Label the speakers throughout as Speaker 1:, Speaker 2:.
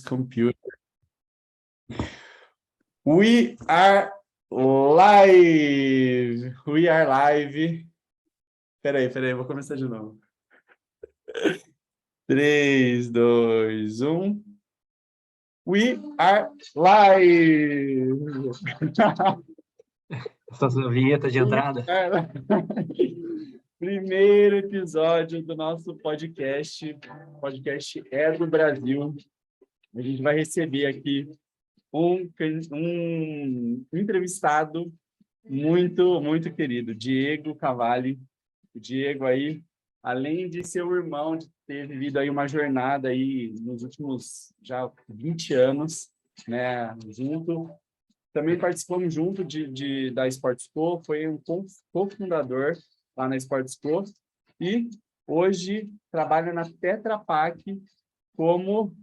Speaker 1: computer. We are live. We are live. Peraí, vou começar de novo. 3, 2, 1. We are live.
Speaker 2: Essa vinheta de entrada.
Speaker 1: Primeiro episódio do nosso podcast. O podcast é do Brasil. A gente vai receber aqui um entrevistado muito querido, Diego Cavalli. O Diego aí, além de ser o irmão, de ter vivido aí uma jornada aí nos últimos já 20 anos, né, junto. Também participamos junto da Sportsco, foi um cofundador lá na Sportsco e hoje trabalha na Tetra Pak como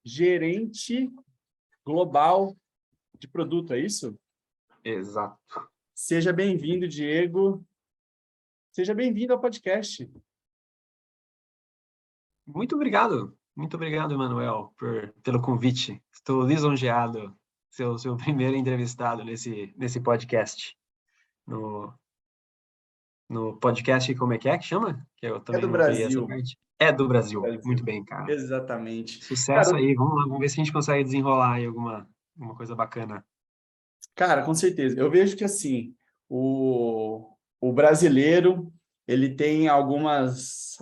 Speaker 1: gerente global de produto, é isso?
Speaker 2: Exato.
Speaker 1: Seja bem-vindo, Diego. Seja bem-vindo ao podcast.
Speaker 2: Muito obrigado, Emanuel, pelo convite. Estou lisonjeado ser o seu primeiro entrevistado nesse podcast. No podcast, como é que chama? Que eu também
Speaker 1: do
Speaker 2: não peguei essa
Speaker 1: Brasil.
Speaker 2: parte. É do Brasil. Muito bem, cara.
Speaker 1: Exatamente.
Speaker 2: Sucesso aí, vamos lá, vamos ver se a gente consegue desenrolar aí alguma coisa bacana.
Speaker 1: Cara, com certeza. Eu vejo que, assim, o brasileiro, ele tem algumas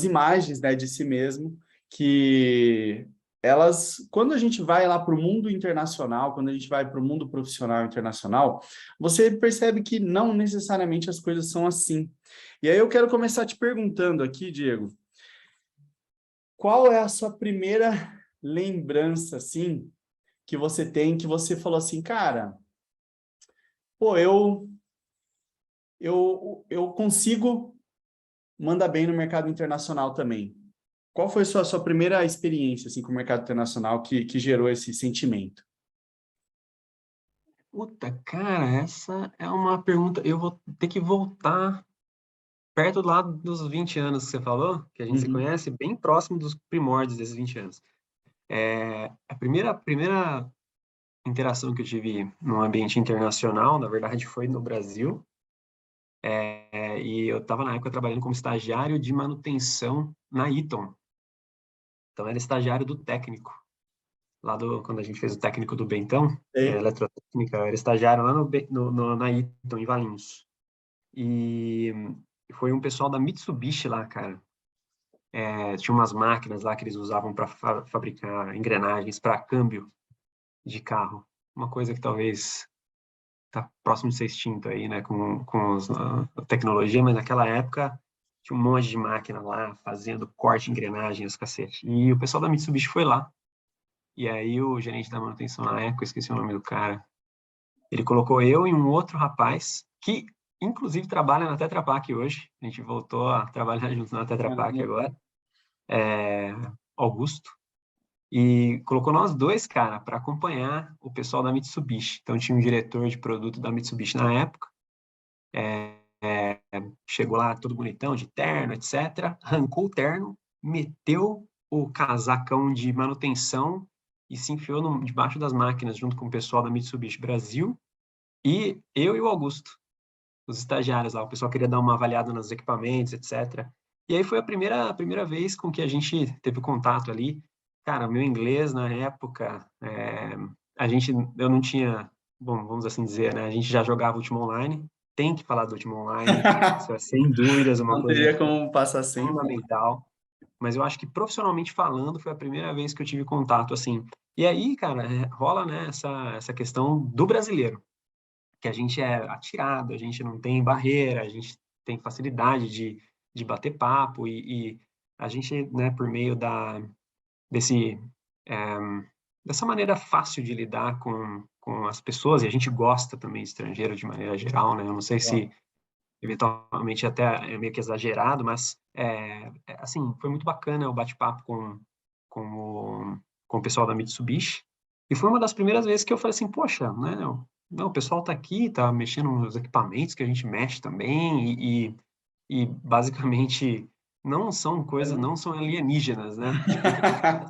Speaker 1: imagens, né, de si mesmo, que elas, quando a gente vai lá para o mundo internacional, quando a gente vai para o mundo profissional internacional, você percebe que não necessariamente as coisas são assim. E aí eu quero começar te perguntando aqui, Diego, qual é a sua primeira lembrança, assim, que você tem, que você falou assim, cara, pô, eu consigo mandar bem no mercado internacional também. Qual foi a sua primeira experiência assim, com o mercado internacional que gerou esse sentimento?
Speaker 2: Puta, cara, essa é uma pergunta. Eu vou ter que voltar perto lá dos 20 anos que você falou, que a gente se
Speaker 1: Uhum.
Speaker 2: conhece, bem próximo dos primórdios desses 20 anos. A primeira interação que eu tive no ambiente internacional, na verdade, foi no Brasil. E eu estava, na época, trabalhando como estagiário de manutenção na Eaton. Então, era estagiário do técnico. Quando a gente fez o técnico do Bentão, eletrotécnica, eu era estagiário lá na Eaton, em Valinhos. E foi um pessoal da Mitsubishi lá, cara. Tinha umas máquinas lá que eles usavam para fabricar engrenagens para câmbio de carro. Uma coisa que talvez está próximo de ser extinto aí, né, com a tecnologia, mas naquela época tinha um monte de máquina lá fazendo corte de engrenagem, os cacete. E o pessoal da Mitsubishi foi lá. E aí o gerente da manutenção na época, esqueci o nome do cara, ele colocou eu e um outro rapaz que inclusive trabalha na Tetra Pak hoje. A gente voltou a trabalhar junto na Tetra Pak agora. Augusto. E colocou nós dois, cara, para acompanhar o pessoal da Mitsubishi. Então tinha um diretor de produto da Mitsubishi na época. Chegou lá todo bonitão, de terno, etc. Arrancou o terno, meteu o casacão de manutenção e se enfiou debaixo das máquinas junto com o pessoal da Mitsubishi Brasil. E eu e o Augusto, os estagiários lá. O pessoal queria dar uma avaliada nos equipamentos, etc. E aí foi a primeira vez com que a gente teve contato ali. Cara, meu inglês na época, eu não tinha, bom, vamos assim dizer, né? A gente já jogava Ultima Online, tem que falar do Ultima Online, isso é sem dúvidas uma
Speaker 1: Não
Speaker 2: coisa
Speaker 1: teria como passar sem.
Speaker 2: fundamental. Mas eu acho que profissionalmente falando foi a primeira vez que eu tive contato assim. E aí, cara, rola, né, essa questão do brasileiro, que a gente é atirado, a gente não tem barreira, a gente tem facilidade de bater papo e a gente, né, por meio desse, é, dessa maneira fácil de lidar com as pessoas, e a gente gosta também de estrangeiro de maneira geral, né? Eu não sei se eventualmente até é meio que exagerado, mas assim, foi muito bacana o bate-papo com, com o pessoal da Mitsubishi, e foi uma das primeiras vezes que eu falei assim, poxa, né, não, o pessoal tá aqui, tá mexendo nos equipamentos que a gente mexe também, e basicamente não são coisas, não são alienígenas, né?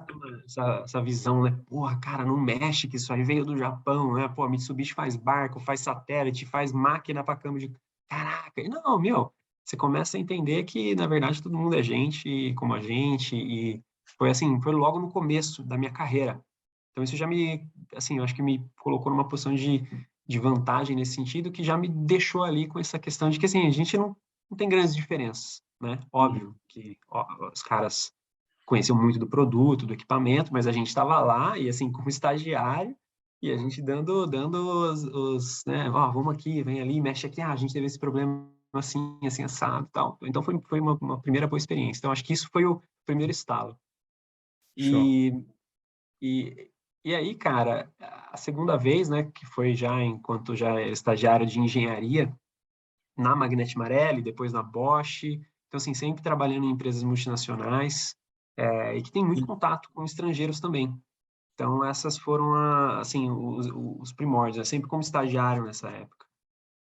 Speaker 2: Tipo, tem essa visão, né? Porra, cara, não mexe que isso aí veio do Japão, né? Pô, a Mitsubishi faz barco, faz satélite, faz máquina para câmbio de... Caraca! Não, meu, você começa a entender que, na verdade, todo mundo é gente como a gente e foi assim, foi logo no começo da minha carreira. Então isso já me, assim, eu acho que me colocou numa posição de vantagem nesse sentido, que já me deixou ali com essa questão de que, assim, a gente não tem grandes diferenças, né? Óbvio que ó, os caras conheciam muito do produto, do equipamento, mas a gente estava lá e, assim, como estagiário, e a gente dando né? Ó, vamos aqui, vem ali, mexe aqui, a gente teve esse problema assim, assim, assado e tal. Então foi uma primeira boa experiência. Então acho que isso foi o primeiro estalo.
Speaker 1: Show.
Speaker 2: E, e, e aí, cara, a segunda vez, né, que foi já enquanto já era estagiário de engenharia, na Magnete Marelli, depois na Bosch. Então, assim, sempre trabalhando em empresas multinacionais e que tem muito contato com estrangeiros também. Então, essas foram, assim, os primórdios, né? Sempre como estagiário nessa época.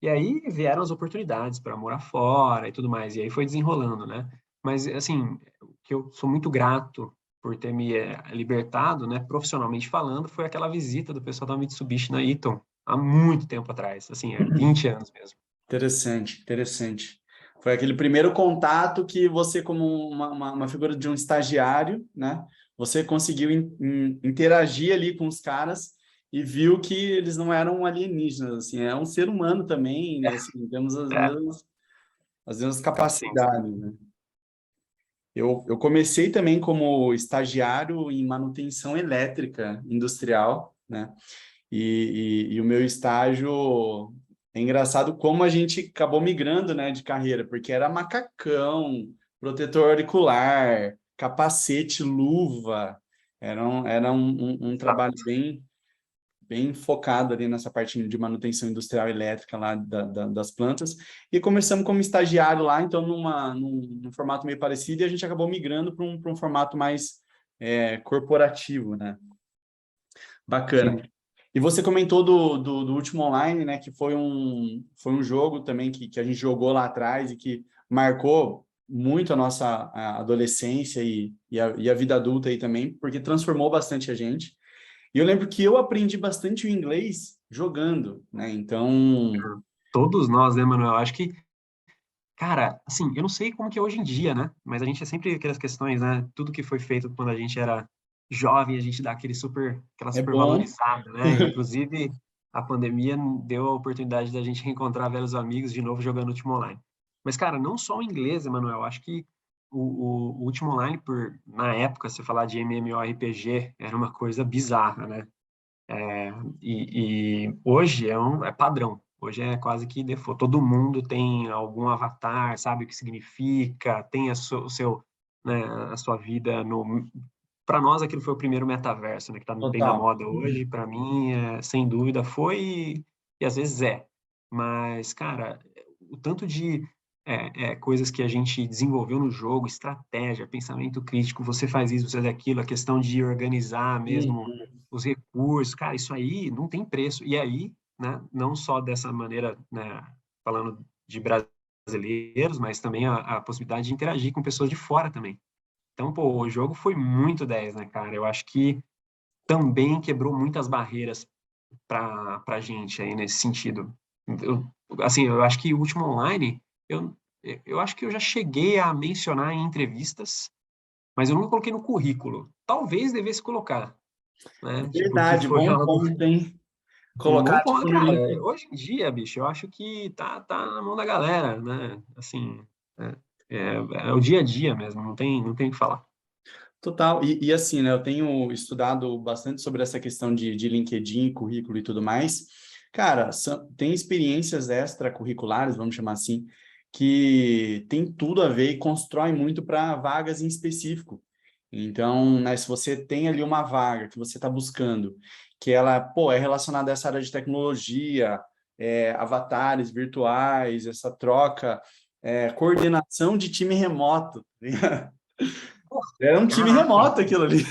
Speaker 2: E aí vieram as oportunidades para morar fora e tudo mais, e aí foi desenrolando, né? Mas, assim, o que eu sou muito grato por ter me libertado, né, profissionalmente falando, foi aquela visita do pessoal da Mitsubishi na Eaton, há muito tempo atrás, assim, 20 anos mesmo.
Speaker 1: Interessante, interessante. Foi aquele primeiro contato que você, como uma figura de um estagiário, né? Você conseguiu interagir ali com os caras e viu que eles não eram alienígenas, assim, é um ser humano também, né? Assim, temos
Speaker 2: É,
Speaker 1: as mesmas
Speaker 2: sim, sim.
Speaker 1: capacidades, né? Eu comecei também como estagiário em manutenção elétrica industrial, né? E o meu estágio é engraçado como a gente acabou migrando, né, de carreira, porque era macacão, protetor auricular, capacete, luva, era um trabalho bem focado ali nessa parte de manutenção industrial elétrica lá das plantas, e começamos como estagiário lá, então num formato meio parecido, e a gente acabou migrando para um formato mais corporativo, né? Bacana.
Speaker 2: Sim.
Speaker 1: E você comentou do último online, né? Que foi um jogo também que a gente jogou lá atrás e que marcou muito a nossa adolescência e a vida adulta aí também, porque transformou bastante a gente. E eu lembro que eu aprendi bastante o inglês jogando, né? Então,
Speaker 2: Todos nós, né, Manuel? Acho que, cara, assim, eu não sei como que é hoje em dia, né? Mas a gente é sempre aquelas questões, né? Tudo que foi feito quando a gente era jovem, a gente dá aquela
Speaker 1: é
Speaker 2: super
Speaker 1: bom.
Speaker 2: valorizada, né? Inclusive, a pandemia deu a oportunidade da gente reencontrar velhos amigos de novo jogando Ultima Online. Mas, cara, não só o inglês, Emanuel, acho que o Ultima Online, na época, se falar de MMORPG, era uma coisa bizarra, né? E hoje é padrão. Hoje é quase que default. Todo mundo tem algum avatar, sabe o que significa, tem o seu, né, a sua vida no. Para nós, aquilo foi o primeiro metaverso, né, que está bem na
Speaker 1: Total.
Speaker 2: moda hoje. Para mim, sem dúvida, foi e às vezes é. Mas, cara, o tanto de coisas que a gente desenvolveu no jogo, estratégia, pensamento crítico, você faz isso, você faz aquilo, a questão de organizar mesmo
Speaker 1: Uhum.
Speaker 2: os recursos, cara, isso aí não tem preço. E aí, né, não só dessa maneira, né, falando de brasileiros, mas também a possibilidade de interagir com pessoas de fora também. Então, pô, o jogo foi muito 10, né, cara? Eu acho que também quebrou muitas barreiras para a gente aí nesse sentido. Eu, assim, eu acho que o último online, eu, eu acho que eu já cheguei a mencionar em entrevistas, mas eu nunca coloquei no currículo. Talvez devesse colocar, né? Tipo, que
Speaker 1: Verdade,
Speaker 2: foi
Speaker 1: bom
Speaker 2: algo
Speaker 1: ponto, hein?
Speaker 2: um bom
Speaker 1: Colocar,
Speaker 2: ponto,
Speaker 1: tipo, no
Speaker 2: cara.
Speaker 1: link.
Speaker 2: Hoje em dia, bicho, eu acho que tá na mão da galera, né? Assim, é, é o dia a dia mesmo, não tem o que falar.
Speaker 1: Total. E assim, né? Eu tenho estudado bastante sobre essa questão de LinkedIn, currículo e tudo mais. Cara, tem experiências extracurriculares, vamos chamar assim, que tem tudo a ver e constrói muito para vagas em específico. Então, né, se você tem ali uma vaga que você está buscando, que ela, pô, é relacionada a essa área de tecnologia, avatares virtuais, essa troca, coordenação de time remoto.
Speaker 2: Pô,
Speaker 1: Era um time
Speaker 2: caraca,
Speaker 1: remoto aquilo ali.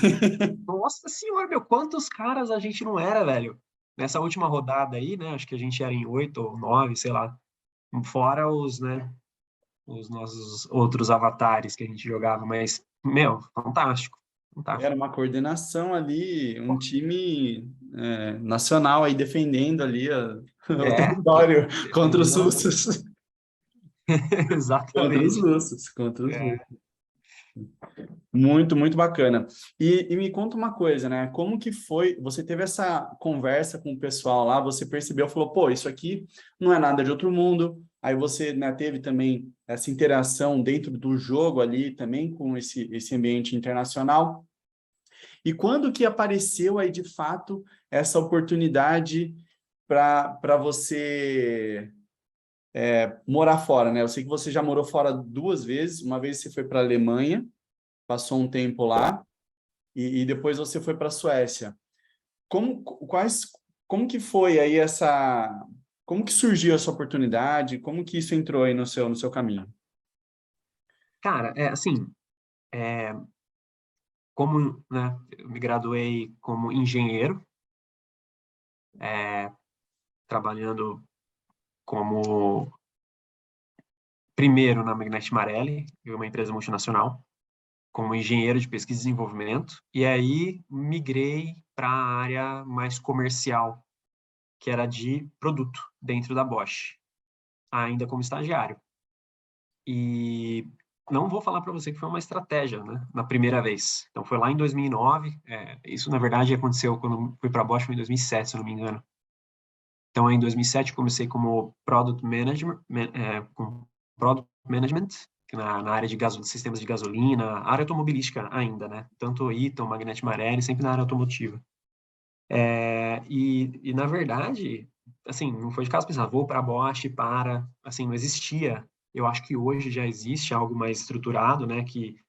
Speaker 2: nossa senhora, meu, quantos caras a gente não era, velho? Nessa última rodada aí, né? Acho que a gente era em 8 ou 9, sei lá. Fora os, né? os nossos outros avatares que a gente jogava, mas, meu, fantástico,
Speaker 1: Era
Speaker 2: fantástico.
Speaker 1: uma coordenação ali, um time nacional aí defendendo ali o
Speaker 2: É,
Speaker 1: território contra os
Speaker 2: defendendo,
Speaker 1: russos. Contra os
Speaker 2: exatamente.
Speaker 1: russos, contra os russos.
Speaker 2: É.
Speaker 1: Muito, muito bacana. E me conta uma coisa, né? Como que foi? Você teve essa conversa com o pessoal lá, você percebeu, falou, pô, isso aqui não é nada de outro mundo. Aí você, né, teve também essa interação dentro do jogo ali também com esse ambiente internacional. E quando que apareceu aí de fato essa oportunidade para você morar fora, né? Eu sei que você já morou fora 2 vezes. Uma vez você foi para a Alemanha, passou um tempo lá, e depois você foi para a Suécia. Quais, como que foi aí essa, como que surgiu essa oportunidade? Como que isso entrou aí no seu caminho?
Speaker 2: Cara, assim, é, como, né, eu me graduei como engenheiro, é, trabalhando como primeiro na Magnete Marelli, que é uma empresa multinacional, como engenheiro de pesquisa e desenvolvimento, e aí migrei para a área mais comercial, que era de produto dentro da Bosch, ainda como estagiário. E não vou falar para você que foi uma estratégia, né, na primeira vez. Então foi lá em 2009, isso na verdade aconteceu quando eu fui para a Bosch, foi em 2007, se eu não me engano. Então em 2007 comecei como com Product Management, que na área de sistemas de gasolina, área automobilística ainda, né? Tanto Eaton, Magnete Marelli, sempre na área automotiva. E na verdade, assim, não foi de caso pensar, vou para a Bosch, assim, não existia. Eu acho que hoje já existe algo mais estruturado, né, que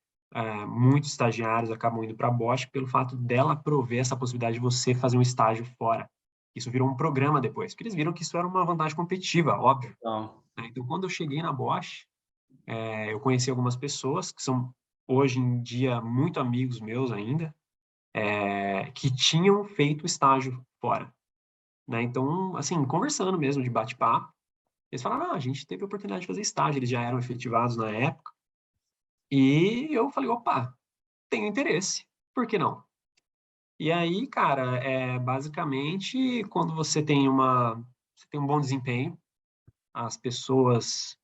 Speaker 2: muitos estagiários acabam indo para a Bosch pelo fato dela prover essa possibilidade de você fazer um estágio fora. Isso virou um programa depois, porque eles viram que isso era uma vantagem competitiva, óbvio,
Speaker 1: Então,
Speaker 2: né? Então, quando eu cheguei na Bosch, eu conheci algumas pessoas que são, hoje em dia, muito amigos meus ainda, que tinham feito estágio fora, né? Então, assim, conversando mesmo de bate-papo, eles falaram, ah, a gente teve a oportunidade de fazer estágio, eles já eram efetivados na época, e eu falei, opa, tenho interesse, por que não? E aí, cara, basicamente, quando você tem um bom desempenho, as pessoas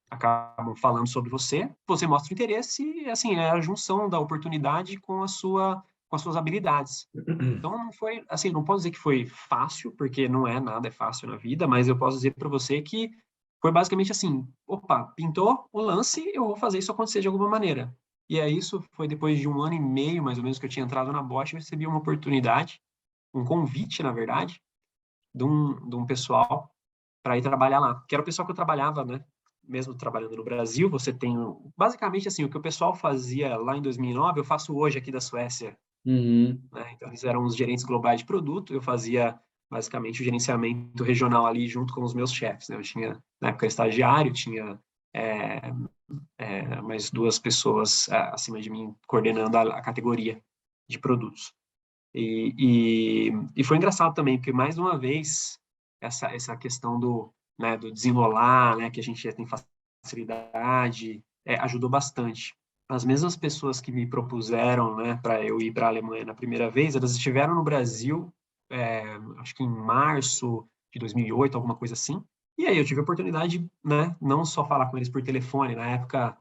Speaker 2: acabam falando sobre você, você mostra o interesse e, assim, é a junção da oportunidade com as suas habilidades. Então, não foi, assim, não posso dizer que foi fácil, porque não é nada é fácil na vida, mas eu posso dizer para você que foi basicamente assim, opa, pintou o lance, eu vou fazer isso acontecer de alguma maneira. E aí isso foi depois de 1 ano e meio, mais ou menos, que eu tinha entrado na Bosch, eu recebi uma oportunidade, um convite, na verdade, de um pessoal para ir trabalhar lá, que era o pessoal que eu trabalhava, né? Mesmo trabalhando no Brasil, você tem, basicamente assim, o que o pessoal fazia lá em 2009, eu faço hoje aqui da Suécia,
Speaker 1: uhum.
Speaker 2: né? Então, eles eram os gerentes globais de produto, eu fazia basicamente o gerenciamento regional ali junto com os meus chefes, né? Eu tinha, na época, estagiário, tinha é, mais duas pessoas acima de mim coordenando a categoria de produtos. E foi engraçado também, porque mais uma vez, essa questão do desenrolar, né, que a gente já tem facilidade, ajudou bastante. As mesmas pessoas que me propuseram, né, para eu ir para a Alemanha na primeira vez, elas estiveram no Brasil, acho que em março de 2008, alguma coisa assim. E aí eu tive a oportunidade, né, não só falar com eles por telefone, na época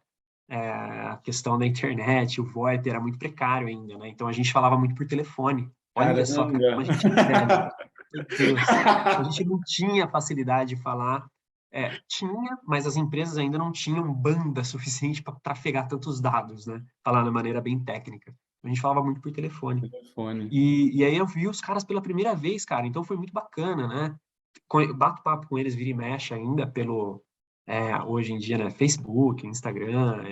Speaker 2: a questão da internet, o VoIP era muito precário ainda, né? Então a gente falava muito por telefone. Olha só, cara,
Speaker 1: Caramba!
Speaker 2: como a gente é velho. Meu Deus. A gente não tinha facilidade de falar. Tinha, mas as empresas ainda não tinham banda suficiente para trafegar tantos dados, né? Falar de maneira bem técnica. A gente falava muito por telefone.
Speaker 1: Telefone.
Speaker 2: E aí eu vi os caras pela primeira vez, cara. Então foi muito bacana, né? Bato papo com eles, vira e mexe ainda hoje em dia, né? Facebook, Instagram,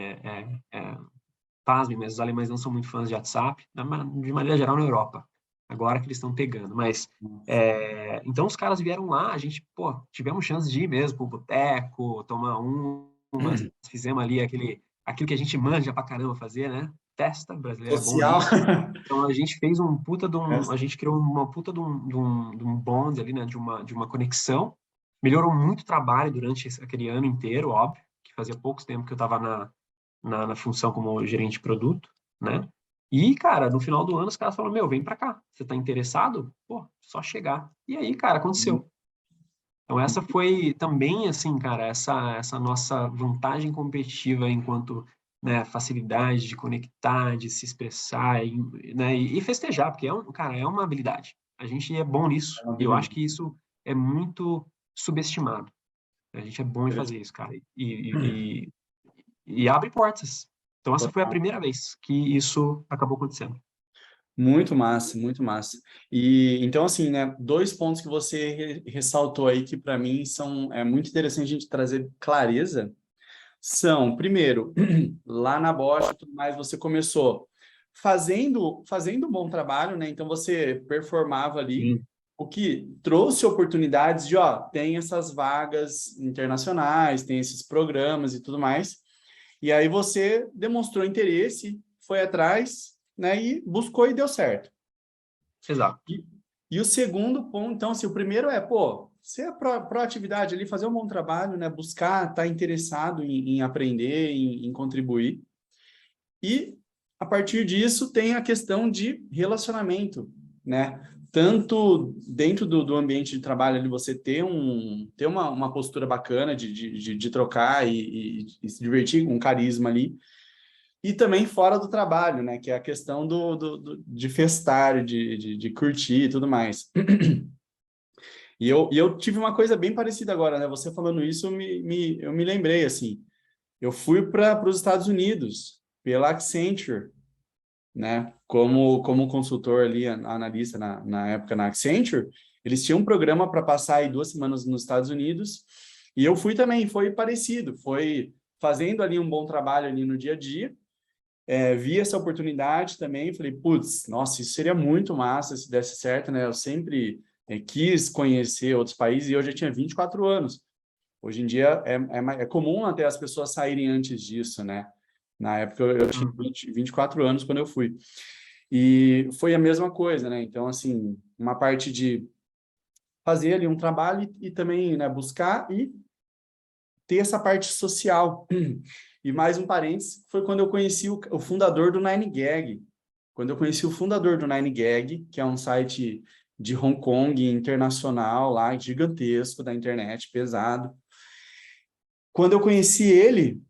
Speaker 2: pasme, mas os alemães não são muito fãs de WhatsApp, de maneira geral na Europa, agora que eles estão pegando, mas então os caras vieram lá, a gente, pô, tivemos chance de ir mesmo pro boteco, tomar umas, fizemos ali aquilo que a gente manja pra caramba fazer, né? Festa, brasileiro é bom
Speaker 1: Social.
Speaker 2: nisso. Então a gente fez a gente criou uma puta de um bond ali, né? De uma conexão. Melhorou muito o trabalho durante aquele ano inteiro, óbvio, que fazia pouco tempo que eu estava na função como gerente de produto, né? E, cara, no final do ano, os caras falaram, meu, vem pra cá. Você tá interessado? Pô, só chegar. E aí, cara, aconteceu. Então, essa foi também, assim, cara, essa nossa vantagem competitiva enquanto, né, facilidade de conectar, de se expressar, né, e festejar, porque, cara, é uma habilidade. A gente é bom
Speaker 1: É
Speaker 2: nisso.
Speaker 1: uma
Speaker 2: E eu acho
Speaker 1: habilidade.
Speaker 2: que isso é muito subestimado. A gente é bom em fazer isso, cara. E abre portas. Então, essa foi a
Speaker 1: Total.
Speaker 2: primeira vez que isso acabou acontecendo.
Speaker 1: Muito massa, muito massa. E então, assim, né, dois pontos que você ressaltou aí que para mim são muito interessante a gente trazer clareza são, primeiro, lá na Bosch e tudo mais, você começou fazendo um bom trabalho, né? Então você performava ali,
Speaker 2: Sim.
Speaker 1: o que trouxe oportunidades de, ó, tem essas vagas internacionais, tem esses programas e tudo mais. E aí você demonstrou interesse, foi atrás, né, e buscou e deu certo.
Speaker 2: Exato.
Speaker 1: E, e o segundo ponto, então, assim, o primeiro é, pô, ser proatividade ali, fazer um bom trabalho, né, buscar, estar interessado em aprender, em contribuir. E, a partir disso, tem a questão de relacionamento, né? Tanto dentro do ambiente de trabalho ali, você ter uma postura bacana de trocar e se divertir, um carisma ali, e também fora do trabalho, né? Que é a questão de festar, de curtir e tudo mais. E eu tive uma coisa bem parecida agora, né? Você falando isso, eu me lembrei, assim. Eu fui para os Estados Unidos, pela Accenture, né? Como consultor ali, analista na época na Accenture. Eles tinham um programa para passar aí 2 semanas nos Estados Unidos. E eu fui também, foi parecido. Foi fazendo ali um bom trabalho ali no dia a dia, vi essa oportunidade também, falei, putz, nossa, isso seria muito massa se desse certo, né? Eu sempre quis conhecer outros países e eu já tinha 24 anos. Hoje em dia é comum até as pessoas saírem antes disso, né? Na época eu tinha
Speaker 2: Uhum.
Speaker 1: 24 anos quando eu fui. E foi a mesma coisa, né? Então, assim, uma parte de fazer ali um trabalho e também, né, buscar e ter essa parte social. E mais um parênteses, foi quando eu conheci o fundador do 9gag. Quando eu conheci o fundador do 9gag, que é um site de Hong Kong internacional lá, gigantesco da internet, pesado. Quando eu conheci ele,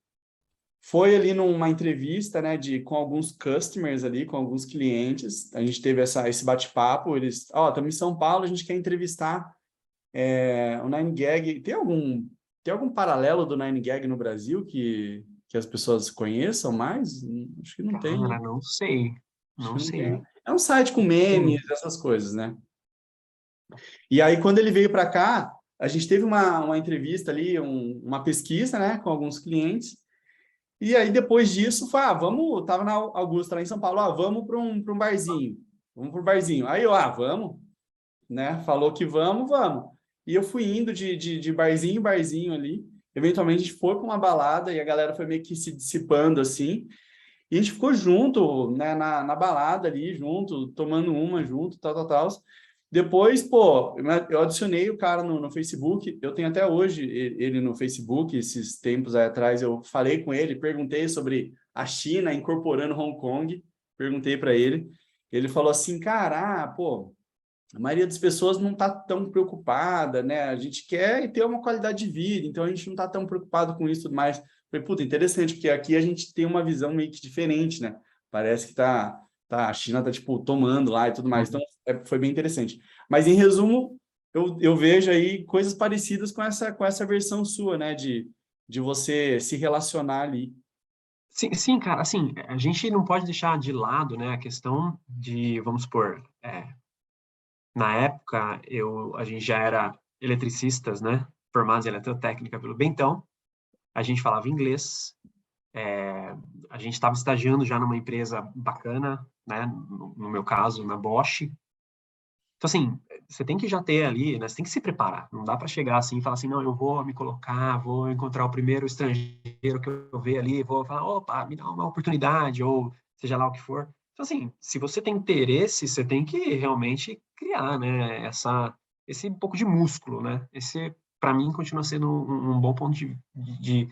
Speaker 1: foi ali numa entrevista, né, com alguns customers ali, com alguns clientes. A gente teve esse bate-papo. Eles, ó, estamos em São Paulo, a gente quer entrevistar o 9gag. Tem algum paralelo do 9gag no Brasil que as pessoas conheçam mais? Acho que não tem, né?
Speaker 2: Cara, não sei.
Speaker 1: Acho
Speaker 2: Não
Speaker 1: que não tem, né?
Speaker 2: sei.
Speaker 1: É um site com memes,
Speaker 2: Sim.
Speaker 1: essas coisas, né? E aí, quando ele veio para cá, a gente teve uma entrevista ali, uma pesquisa, né, com alguns clientes. E aí, depois disso, foi, vamos, tava na Augusta, lá em São Paulo, vamos para um barzinho. Vamos para um barzinho. Aí eu, vamos, né? Falou que vamos, vamos. E eu fui indo de barzinho em barzinho ali. Eventualmente, a gente foi para uma balada e a galera foi meio que se dissipando, assim. E a gente ficou junto, né, na balada ali, junto, tomando uma junto, tal, tal, tal. Depois, pô, eu adicionei o cara no Facebook, eu tenho até hoje ele no Facebook, esses tempos aí atrás eu falei com ele, perguntei sobre a China incorporando Hong Kong, perguntei para ele falou assim, cara, pô, a maioria das pessoas não está tão preocupada, né? A gente quer ter uma qualidade de vida, então a gente não está tão preocupado com isso e tudo mais. Falei, puta, interessante, porque aqui a gente tem uma visão meio que diferente, né? Parece que a China tá, tipo, tomando lá e tudo mais. Então,
Speaker 2: Uhum.
Speaker 1: foi bem interessante. Mas, em resumo, eu vejo aí coisas parecidas com essa versão sua, né? De você se relacionar ali.
Speaker 2: Sim, sim, cara, assim, a gente não pode deixar de lado, né, a questão de, vamos supor, na época a gente já era eletricistas, né, formados em eletrotécnica pelo Bentão, a gente falava inglês, a gente estava estagiando já numa empresa bacana, né, no meu caso, na Bosch. Então, assim, você tem que já ter ali, né, você tem que se preparar, não dá para chegar assim e falar assim, não, eu vou me colocar, vou encontrar o primeiro estrangeiro que eu ver ali, vou falar, opa, me dá uma oportunidade, ou seja lá o que for. Então, assim, se você tem interesse, você tem que realmente criar, né, esse pouco de músculo, né? Esse, para mim, continua sendo um bom ponto de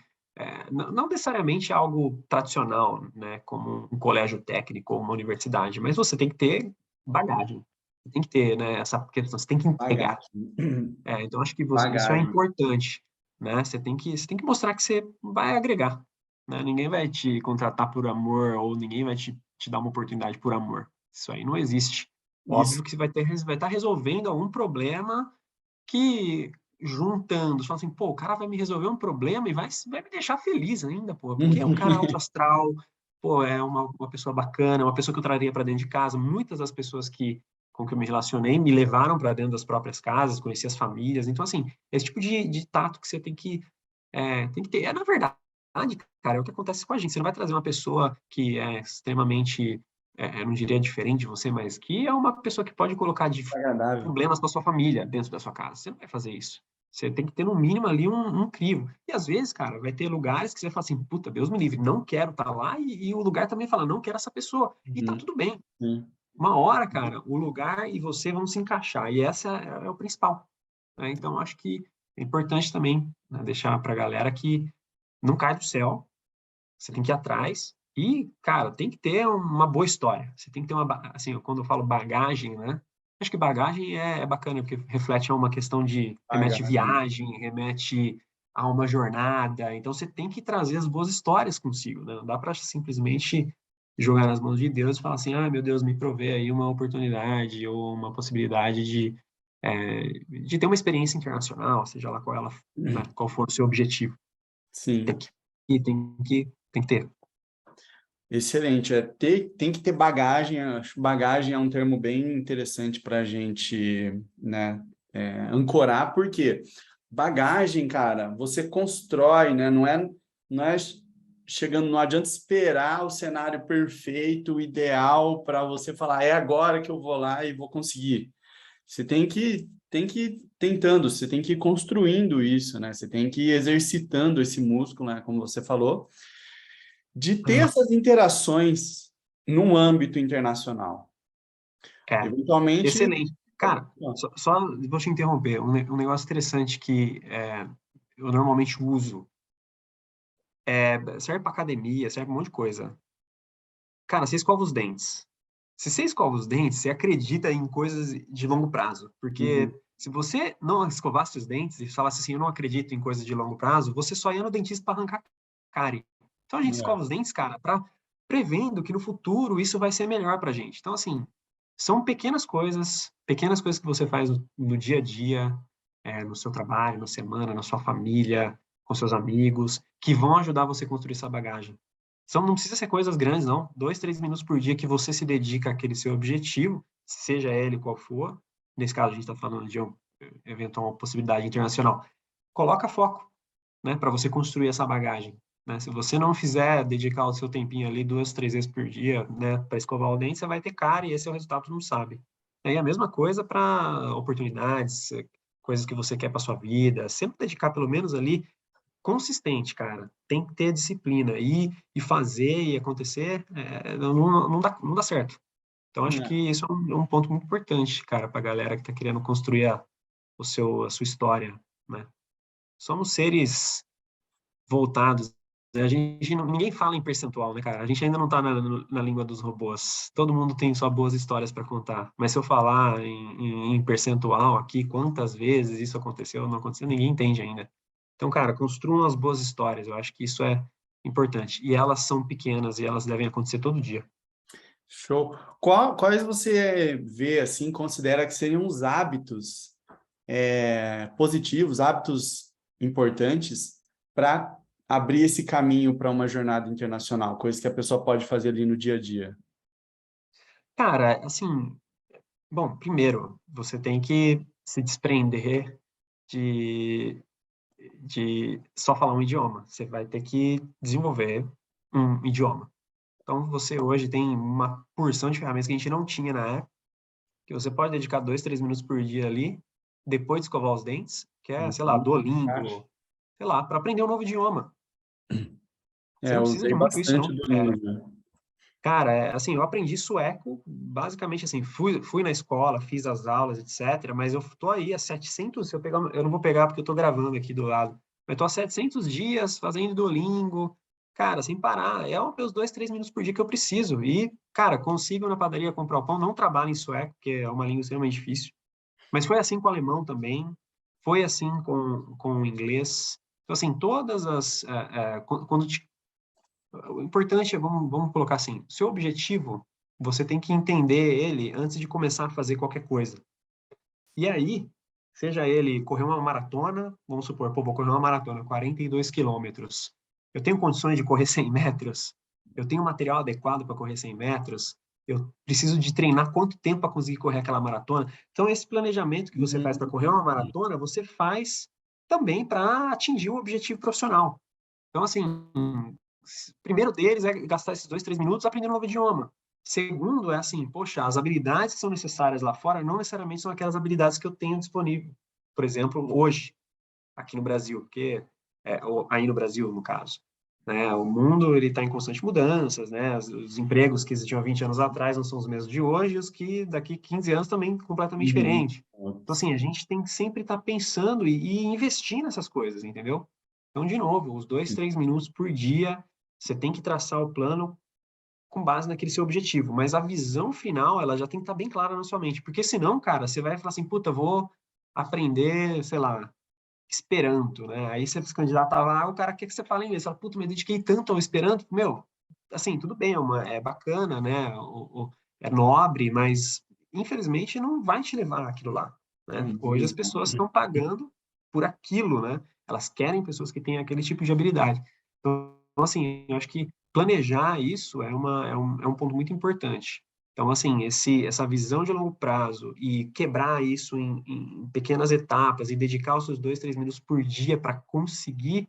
Speaker 2: não necessariamente algo tradicional, né, como um colégio técnico ou uma universidade, mas você tem que ter bagagem, você tem que ter, né, essa questão, você tem que entregar.
Speaker 1: Bagagem.
Speaker 2: Então, acho que isso é
Speaker 1: Bagagem.
Speaker 2: importante, né? Você tem que mostrar que você vai agregar, né? Ninguém vai te contratar por amor ou ninguém vai te dar uma oportunidade por amor. Isso aí não existe.
Speaker 1: Isso.
Speaker 2: Óbvio que você vai estar resolvendo algum problema que juntando, você fala assim, pô, o cara vai me resolver um problema e vai me deixar feliz ainda, pô, porque é um cara alto astral, pô, é uma pessoa bacana, uma pessoa que eu traria para dentro de casa. Muitas das pessoas com que eu me relacionei me levaram para dentro das próprias casas, conheci as famílias. Então, assim, esse tipo de tato que você tem que ter. Na verdade, cara, é o que acontece com a gente. Você não vai trazer uma pessoa que é extremamente, eu não diria diferente de você, mas que é uma pessoa que pode colocar
Speaker 1: Agradável.
Speaker 2: problemas com a sua família dentro da sua casa. Você não vai fazer isso. Você tem que ter, no mínimo, ali um crivo. E, às vezes, cara, vai ter lugares que você fala assim, puta, Deus me livre, não quero estar lá, e o lugar também fala, não quero essa pessoa. E tá
Speaker 1: Uhum.
Speaker 2: tudo bem.
Speaker 1: Sim.
Speaker 2: Uma hora, cara, o lugar e você vão se encaixar. E essa é o principal, né? Então, acho que é importante também, né, deixar pra galera que não cai do céu, você tem que ir atrás e, cara, tem que ter uma boa história. Você tem que ter assim, quando eu falo bagagem, né? Acho que bagagem é bacana, porque reflete a uma questão remete
Speaker 1: Bagagem.
Speaker 2: viagem, remete a uma jornada. Então, você tem que trazer as boas histórias consigo, né? Não dá para simplesmente jogar nas mãos de Deus e falar assim, ah, meu Deus, me provê aí uma oportunidade ou uma possibilidade de ter uma experiência internacional, seja lá qual ela, né, qual for o seu objetivo. Tem
Speaker 1: Sim.
Speaker 2: que, tem que ter.
Speaker 1: Excelente. Tem que ter bagagem. Acho que bagagem é um termo bem interessante para a gente, né, ancorar, porque bagagem, cara, você constrói, né? Não é chegando, não adianta esperar o cenário perfeito, ideal, para você falar, é agora que eu vou lá e vou conseguir. Você tem que ir tentando, você tem que ir construindo isso, né? Você tem que ir exercitando esse músculo, né? Como você falou de ter
Speaker 2: Ah,
Speaker 1: essas interações no âmbito internacional.
Speaker 2: é,
Speaker 1: Eventualmente,
Speaker 2: excelente. Cara, só vou te interromper. Um negócio interessante que eu normalmente uso, serve para academia, serve para um monte de coisa. Cara, você escova os dentes. Se você escova os dentes, você acredita em coisas de longo prazo. Porque
Speaker 1: uhum,
Speaker 2: se você não escovasse os dentes e falasse assim, eu não acredito em coisas de longo prazo, você só ia no dentista para arrancar cárie. Então a gente escova
Speaker 1: é,
Speaker 2: os dentes, cara, para prevendo que no futuro isso vai ser melhor pra gente. Então, assim, são pequenas coisas que você faz no dia a dia, no seu trabalho, na semana, na sua família, com seus amigos, que vão ajudar você a construir essa bagagem. Não precisa ser coisas grandes, não. 2, 3 minutos por dia que você se dedica àquele seu objetivo, seja ele qual for. Nesse caso, a gente está falando de uma eventual possibilidade internacional. Coloca foco, né, para você construir essa bagagem. Né? Se você não fizer dedicar o seu tempinho ali 2, 3 vezes por dia, né, para escovar o dente, você vai ter cara e esse é o resultado que não sabe. E a mesma coisa para oportunidades, coisas que você quer para sua vida. Sempre dedicar pelo menos ali consistente, cara. Tem que ter disciplina e fazer e acontecer, não dá certo. Então, acho que
Speaker 1: é.
Speaker 2: isso é um ponto muito importante, cara, para a galera que está querendo construir a sua história, né? Somos seres voltados, né? Ninguém fala em percentual, né, cara? A gente ainda não está na língua dos robôs. Todo mundo tem só boas histórias para contar. Mas se eu falar em percentual aqui, quantas vezes isso aconteceu ou não aconteceu, ninguém entende ainda. Então, cara, construam as boas histórias. Eu acho que isso é importante. E elas são pequenas e elas devem acontecer todo dia.
Speaker 1: Show. Quais você vê, assim, considera que seriam os hábitos positivos, hábitos importantes para abrir esse caminho para uma jornada internacional, coisa que a pessoa pode fazer ali no dia a dia?
Speaker 2: Cara, assim, bom, primeiro, você tem que se desprender de só falar um idioma. Você vai ter que desenvolver um idioma. Então, você hoje tem uma porção de ferramentas que a gente não tinha na época, que você pode dedicar 2, 3 minutos por dia ali, depois de escovar os dentes, que é, sei lá,
Speaker 1: Uhum.
Speaker 2: Duolingo, sei lá, para aprender um novo idioma. Você não
Speaker 1: Eu
Speaker 2: precisa
Speaker 1: usei
Speaker 2: de muito isso,
Speaker 1: bastante
Speaker 2: não.
Speaker 1: o Duolingo.
Speaker 2: Cara, assim, eu aprendi sueco, basicamente assim, fui na escola, fiz as aulas, etc., mas eu tô aí a 700, se eu pegar, eu não vou pegar porque eu tô gravando aqui do lado, Eu tô há 700 dias fazendo Duolingo, cara, sem parar. É os meus 2, 3 minutos por dia que eu preciso. E, cara, consigo na padaria comprar o pão, não trabalho em sueco, porque é uma língua extremamente difícil. Mas foi assim com o alemão também, foi assim com o inglês. Então, assim, todas as... o importante é, vamos colocar assim, seu objetivo, você tem que entender ele antes de começar a fazer qualquer coisa. E aí, seja ele correr uma maratona, vamos supor, pô, vou correr uma maratona, 42 quilômetros. Eu tenho condições de correr 100 metros? Eu tenho material adequado para correr 100 metros? Eu preciso de treinar quanto tempo para conseguir correr aquela maratona? Então, esse planejamento que você faz para correr uma maratona, você faz também para atingir o objetivo profissional. Então, assim, primeiro deles é gastar esses 2, 3 minutos aprendendo um novo idioma. Segundo é assim, poxa, as habilidades que são necessárias lá fora não necessariamente são aquelas habilidades que eu tenho disponível. Por exemplo, hoje, aqui no Brasil, porque ou aí no Brasil, no caso, né? O mundo ele está em constante mudanças, né? Os empregos que existiam há 20 anos atrás não são os mesmos de hoje, e os que daqui 15 anos também completamente
Speaker 1: Uhum.
Speaker 2: diferentes. Então, assim, a gente tem que sempre estar pensando e investir nessas coisas, entendeu? Então, de novo, os 2, 3 minutos por dia, você tem que traçar o plano com base naquele seu objetivo, mas a visão final, ela já tem que estar bem clara na sua mente, porque senão, cara, você vai falar assim, puta, vou aprender, sei lá, Esperanto, né? Aí você se candidata lá, o cara quer que você fale inglês. Você fala, puta, me dediquei tanto ao Esperanto. Meu, assim, tudo bem, é bacana, né? É nobre, mas infelizmente não vai te levar aquilo lá, né? Hoje as pessoas estão pagando por aquilo, né? Elas querem pessoas que têm aquele tipo de habilidade. Então, assim, eu acho que planejar isso é um ponto muito importante. Então, assim, essa visão de longo prazo e quebrar isso em pequenas etapas e dedicar os seus 2, 3 minutos por dia para conseguir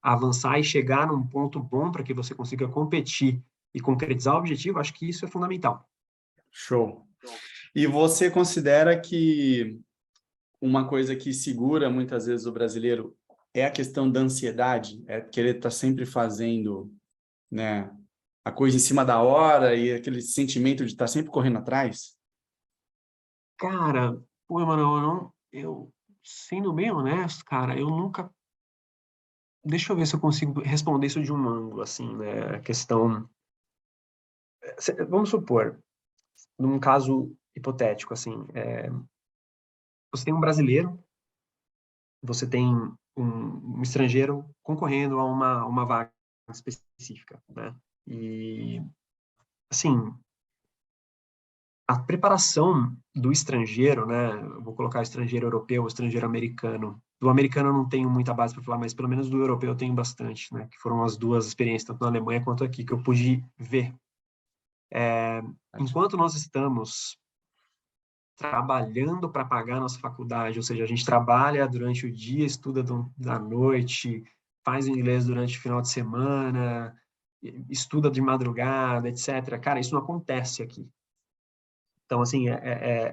Speaker 2: avançar e chegar num ponto bom para que você consiga competir e concretizar o objetivo, acho que isso é fundamental.
Speaker 1: Show. E você considera que uma coisa que segura muitas vezes o brasileiro é a questão da ansiedade, é querer estar sempre fazendo, né, a coisa em cima da hora e aquele sentimento de estar sempre correndo atrás?
Speaker 2: Cara, pô, mano, sendo bem honesto, cara, eu nunca. Deixa eu ver se eu consigo responder isso de um ângulo, assim, né? A questão. Vamos supor, num caso hipotético, assim, você tem um brasileiro, você tem um estrangeiro concorrendo a uma vaga específica, né? E, assim, a preparação do estrangeiro, né? Eu vou colocar estrangeiro europeu, estrangeiro americano. Do americano eu não tenho muita base para falar, mas pelo menos do europeu eu tenho bastante, né? Que foram as duas experiências, tanto na Alemanha quanto aqui, que eu pude ver. Enquanto nós estamos trabalhando para pagar a nossa faculdade, ou seja, a gente trabalha durante o dia, estuda da noite, faz inglês durante o final de semana, estuda de madrugada, etc. Cara, isso não acontece aqui. Então, assim,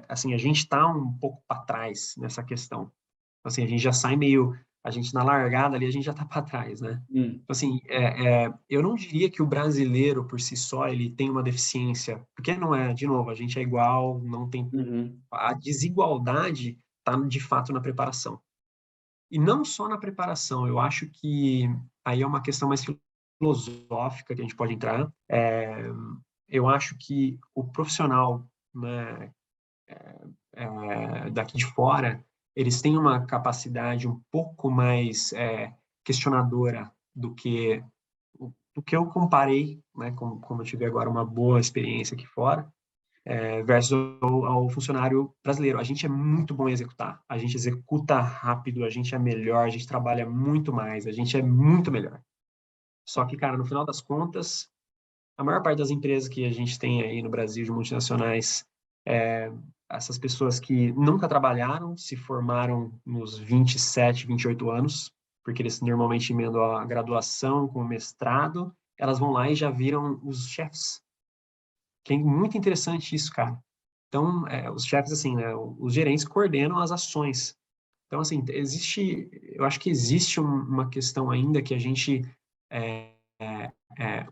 Speaker 2: assim, a gente está um pouco para trás nessa questão. Assim, a gente já sai meio, a gente na largada ali, a gente já está para trás, né? Então, assim, eu não diria que o brasileiro por si só ele tem uma deficiência, porque não é, de novo, a gente é igual, não tem
Speaker 1: Uhum.
Speaker 2: a desigualdade está de fato na preparação. E não só na preparação, eu acho que aí é uma questão mais filosófica que a gente pode entrar. Eu acho que o profissional, né, daqui de fora, eles têm uma capacidade um pouco mais questionadora do que eu comparei, né, como eu tive agora uma boa experiência aqui fora, versus ao funcionário brasileiro. A gente é muito bom em executar, a gente executa rápido, a gente é melhor, a gente trabalha muito mais, a gente é muito melhor. Só que, cara, no final das contas, a maior parte das empresas que a gente tem aí no Brasil, de multinacionais, essas pessoas que nunca trabalharam, se formaram nos 27, 28 anos, porque eles normalmente emendam a graduação com o mestrado, elas vão lá e já viram os chefes. Que é muito interessante isso, cara. Então, os chefes, assim, né, os gerentes coordenam as ações. Então, assim, eu acho que existe uma questão ainda que a gente,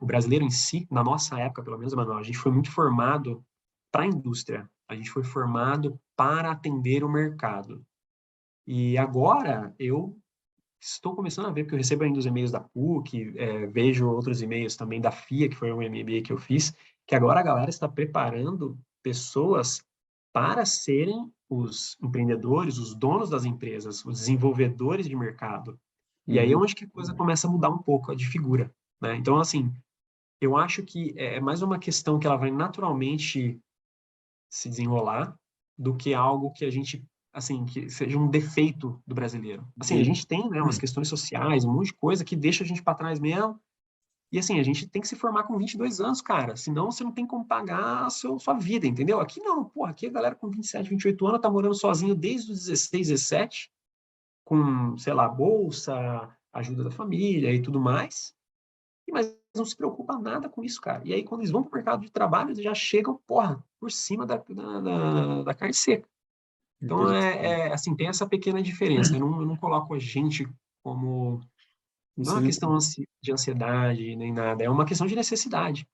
Speaker 2: o brasileiro em si, na nossa época, pelo menos, Manuel, a gente foi muito formado para a indústria, a gente foi formado para atender o mercado. E agora, eu estou começando a ver, porque eu recebo ainda os e-mails da PUC, vejo outros e-mails também da FIA, que foi um MBA que eu fiz, que agora a galera está preparando pessoas para serem os empreendedores, os donos das empresas, os desenvolvedores de mercado. E aí é
Speaker 1: Uhum.
Speaker 2: onde que a coisa começa a mudar um pouco de figura, né? Então, assim, eu acho que é mais uma questão que ela vai naturalmente se desenrolar do que algo que a gente, assim, que seja um defeito do brasileiro. Assim, a
Speaker 1: Entendi.
Speaker 2: gente tem, né, umas questões sociais, um monte de coisa que deixa a gente para trás mesmo. E assim, a gente tem que se formar com 22 anos, cara. Senão você não tem como pagar sua vida, entendeu? Aqui não, porra, aqui a galera com 27, 28 anos tá morando sozinho desde os 16, 17, com, sei lá, bolsa, ajuda da família e tudo mais. Mas não se preocupa nada com isso, cara. E aí, quando eles vão para o mercado de trabalho, eles já chegam, porra, por cima da carne seca. Então,
Speaker 1: Interessante.
Speaker 2: assim, tem essa pequena diferença. Eu não coloco a gente como...
Speaker 1: Não
Speaker 2: Não é uma
Speaker 1: sei,
Speaker 2: questão de ansiedade, nem nada. É uma questão de necessidade,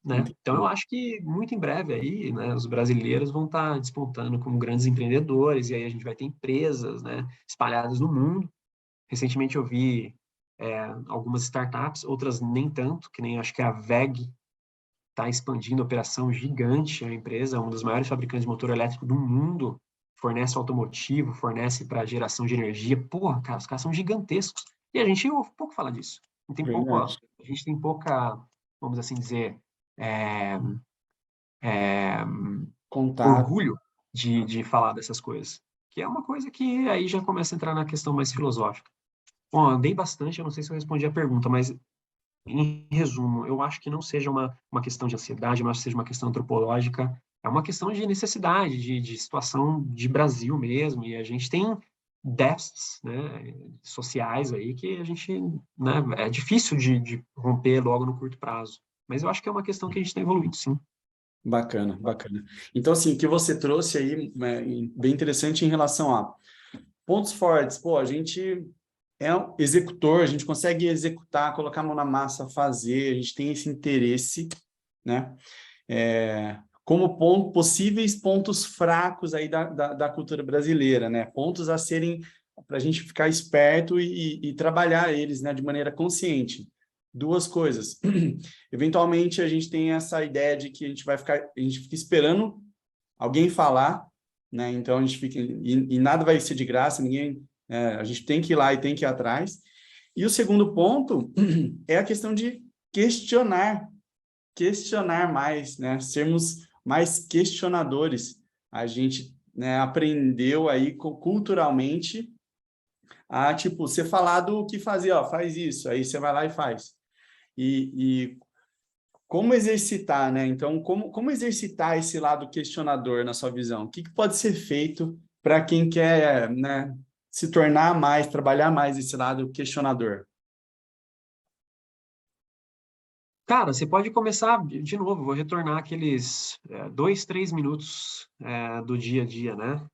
Speaker 2: né? Então, eu
Speaker 1: entendi.
Speaker 2: acho que muito em breve aí, né, os brasileiros vão estar despontando como grandes empreendedores, e aí a gente vai ter empresas, né, espalhadas no mundo. Recentemente eu vi algumas startups, outras nem tanto, que nem acho que a VEG está expandindo a operação gigante, a empresa, um dos maiores fabricantes de motor elétrico do mundo, fornece automotivo, fornece para geração de energia. Porra, cara, os caras são gigantescos. E a gente ouve pouco falar disso. Não tem pouco,
Speaker 1: Verdade.
Speaker 2: a gente tem pouca, vamos assim dizer, é, é,
Speaker 1: Contato.
Speaker 2: orgulho de falar dessas coisas. Que é uma coisa que aí já começa a entrar na questão mais filosófica. Bom, andei bastante, eu não sei se eu respondi a pergunta, mas em resumo, eu acho que não seja uma questão de ansiedade, não acho que seja uma questão antropológica, é uma questão de necessidade, de situação de Brasil mesmo, e a gente tem déficits, né, sociais aí que a gente, né, é difícil de romper logo no curto prazo. Mas eu acho que é uma questão que a gente está evoluindo, sim.
Speaker 1: Bacana, bacana. Então, assim, o que você trouxe aí é bem interessante em relação a pontos fortes. Pô, a gente é um executor, a gente consegue executar, colocar a mão na massa, fazer, a gente tem esse interesse, né? Como possíveis pontos fracos aí da cultura brasileira, né? Pontos a serem para a gente ficar esperto e trabalhar eles, né, de maneira consciente. Duas coisas. Eventualmente a gente tem essa ideia de que a gente fica esperando alguém falar, né? Então a gente fica e nada vai ser de graça, a gente tem que ir lá e tem que ir atrás. E o segundo ponto é a questão de questionar mais, né? Sermos mais questionadores. A gente, né, aprendeu aí culturalmente a, tipo, ser falado o que fazer, ó, faz isso, aí você vai lá e faz. E como exercitar, né? Então, como exercitar esse lado questionador na sua visão? O que pode ser feito para quem quer, né, se tornar mais, trabalhar mais esse lado questionador?
Speaker 2: Cara, você pode começar de novo, vou retornar aqueles 2, 3 minutos do dia a dia, né?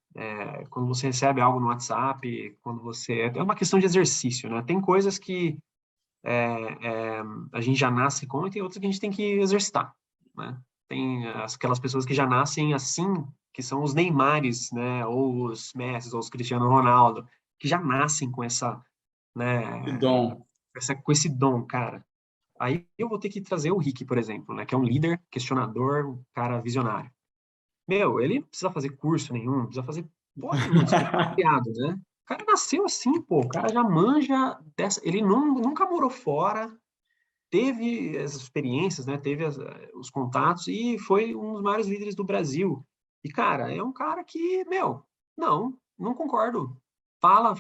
Speaker 2: Quando você recebe algo no WhatsApp, quando você... É uma questão de exercício, né? Tem coisas que a gente já nasce com e tem outras que a gente tem que exercitar, né? Tem aquelas pessoas que já nascem assim, que são os Neymares, né? Ou os Messi, ou os Cristiano Ronaldo, que já nascem com essa,
Speaker 1: Que
Speaker 2: né?
Speaker 1: dom.
Speaker 2: Com esse dom, cara. Aí eu vou ter que trazer o Rick, por exemplo, né? Que é um líder, questionador, um cara visionário. Meu, ele não precisa fazer curso nenhum, não precisa fazer porra nenhuma, desculpa, o papeado, né? O cara nasceu assim, pô, o cara já manja dessa. Ele nunca morou fora, teve as experiências, né? Teve os contatos e foi um dos maiores líderes do Brasil. E, cara, é um cara que, meu, não concordo. Fala,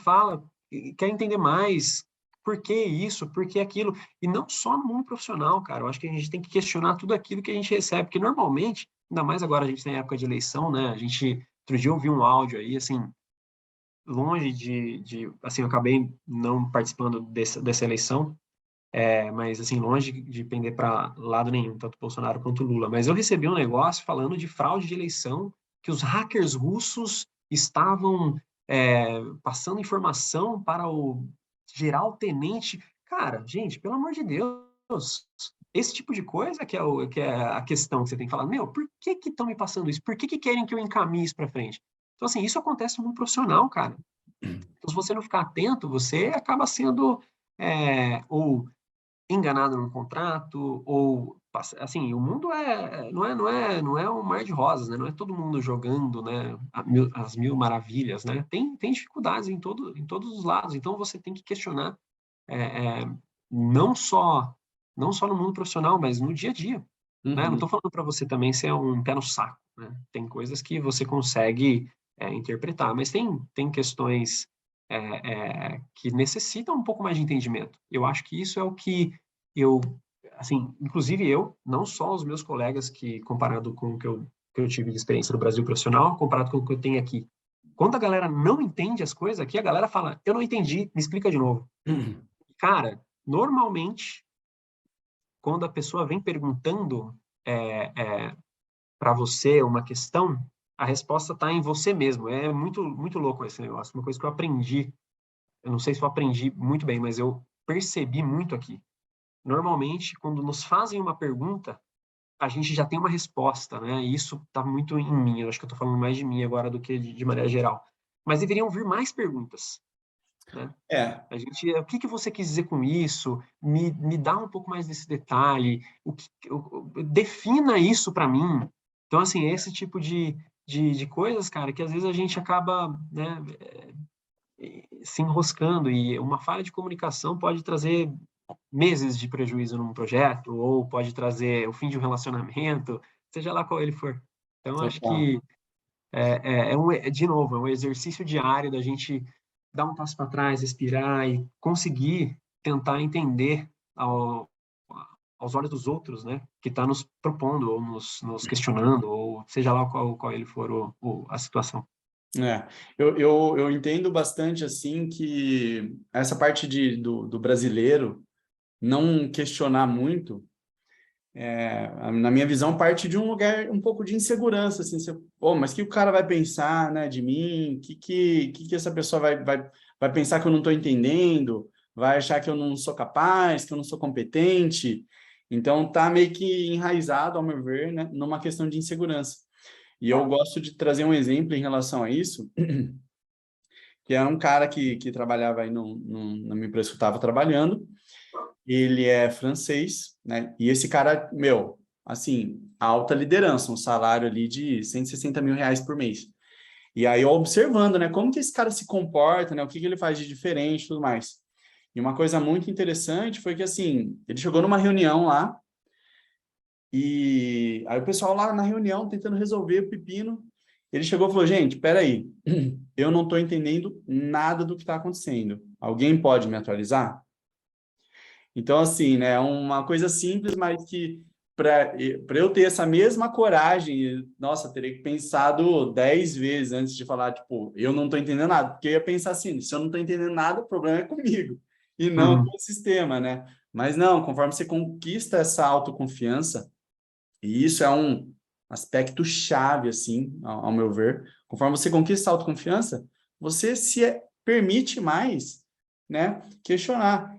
Speaker 2: quer entender mais. Por que isso? Por que aquilo? E não só no mundo profissional, cara. Eu acho que a gente tem que questionar tudo aquilo que a gente recebe, porque normalmente, ainda mais agora a gente tem época de eleição, né? Outro dia eu ouvi um áudio aí, assim, longe assim, eu acabei não participando dessa eleição, mas assim, longe de pender para lado nenhum, tanto Bolsonaro quanto Lula. Mas eu recebi um negócio falando de fraude de eleição, que os hackers russos estavam passando informação para o general-tenente. Cara, gente, pelo amor de Deus, esse tipo de coisa que é a questão que você tem que falar. Meu, por que estão me passando isso? Por que querem que eu encaminhe isso para frente? Então, assim, isso acontece no mundo profissional, cara. Então, se você não ficar atento, você acaba sendo ou enganado num contrato, ou assim, o mundo não é um mar de rosas, né? Não é todo mundo jogando, né, as mil maravilhas, né? Tem dificuldades em todos os lados, então você tem que questionar é, é, não só não só no mundo profissional, mas no dia a dia, né? Não
Speaker 1: Uhum.
Speaker 2: estou falando para você também ser um pé no saco, né? Tem coisas que você consegue interpretar, mas tem questões que necessitam um pouco mais de entendimento. Eu acho que isso é o que eu, assim, inclusive eu, não só os meus colegas que, comparado com o que eu tive de experiência no Brasil profissional, comparado com o que eu tenho aqui. Quando a galera não entende as coisas aqui, a galera fala, eu não entendi, me explica de novo. Cara, normalmente, quando a pessoa vem perguntando para você uma questão, a resposta está em você mesmo. É muito, muito louco esse negócio. Uma coisa que eu aprendi, eu não sei se eu aprendi muito bem, mas eu percebi muito aqui. Normalmente, quando nos fazem uma pergunta, a gente já tem uma resposta, né? E isso está muito em mim. Eu acho que eu estou falando mais de mim agora do que de maneira geral. Mas deveriam vir mais perguntas, né?
Speaker 1: É,
Speaker 2: A gente, o que que você quis dizer com isso? Me dá um pouco mais desse detalhe. Defina isso para mim. Então, assim, esse tipo de coisas, cara, que às vezes a gente acaba, né, se enroscando e uma falha de comunicação pode trazer meses de prejuízo num projeto ou pode trazer o fim de um relacionamento, seja lá qual ele for. Então, acho
Speaker 1: total.
Speaker 2: que de novo, é um exercício diário da gente dar um passo para trás, respirar e conseguir tentar entender aos olhos dos outros, né, que está nos propondo ou nos questionando, ou seja lá qual ele for a situação.
Speaker 1: É, eu entendo bastante, assim, que essa parte do brasileiro não questionar muito, na minha visão, parte de um lugar um pouco de insegurança, assim, você, pô, mas o que o cara vai pensar, né, de mim? Que essa pessoa vai pensar que eu não estou entendendo? Vai achar que eu não sou capaz, que eu não sou competente? Então, tá meio que enraizado, ao meu ver, né, numa questão de insegurança. E eu gosto de trazer um exemplo em relação a isso, que é um cara que trabalhava aí na minha empresa que eu estava trabalhando. Ele é francês, né? E esse cara, meu, assim, alta liderança, um salário ali de 160 mil reais por mês. E aí eu observando, né, como que esse cara se comporta, né, o que que ele faz de diferente e tudo mais. E uma coisa muito interessante foi que, assim, ele chegou numa reunião lá, e aí o pessoal lá na reunião tentando resolver o pepino, ele chegou e falou, gente, peraí, eu não estou entendendo nada do que está acontecendo. Alguém pode me atualizar? Então, assim, né, é uma coisa simples, mas que para eu ter essa mesma coragem, nossa, teria que pensado 10 vezes antes de falar, tipo, eu não estou entendendo nada, porque eu ia pensar assim, se eu não estou entendendo nada, o problema é comigo, e não com
Speaker 2: Uhum.
Speaker 1: o sistema, né? Mas não, conforme você conquista essa autoconfiança, e isso é um aspecto chave, assim, ao meu ver, conforme você conquista a autoconfiança, você permite mais, né, questionar.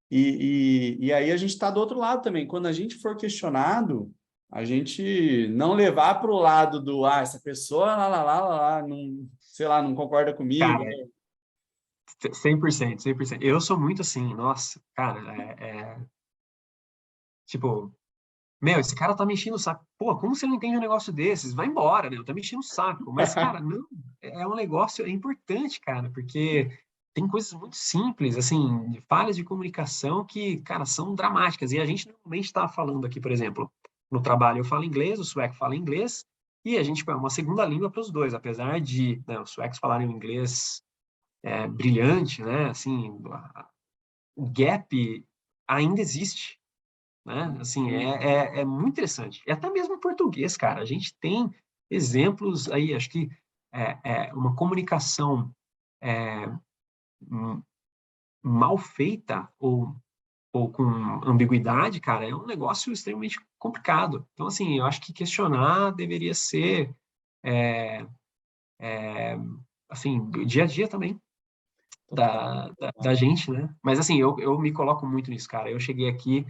Speaker 1: E aí a gente está do outro lado também. Quando a gente for questionado, a gente não levar para o lado do, essa pessoa, não, sei lá, não concorda comigo.
Speaker 2: Cara, 100%, 100%. Eu sou muito assim, nossa, cara, tipo, meu, esse cara tá me enchendo o saco. Pô, como você não entende um negócio desses? Vai embora, né? Tá me enchendo o saco. Mas, cara, não, é um negócio importante, cara, porque tem coisas muito simples, assim, de falhas de comunicação que, cara, são dramáticas. E a gente normalmente está falando aqui, por exemplo, no trabalho eu falo inglês, o sueco fala inglês, e a gente é uma segunda língua para os dois, apesar de, né, os suecos falarem um inglês brilhante, né? Assim, o gap ainda existe, né? Assim, é muito interessante. E até mesmo em português, cara. A gente tem exemplos aí, acho que uma comunicação é, m- mal feita ou com ambiguidade, cara, é um negócio extremamente complicado. Então, assim, eu acho que questionar deveria ser, é, assim, do dia a dia também da gente, né? Mas, assim, eu me coloco muito nisso, cara. Eu cheguei aqui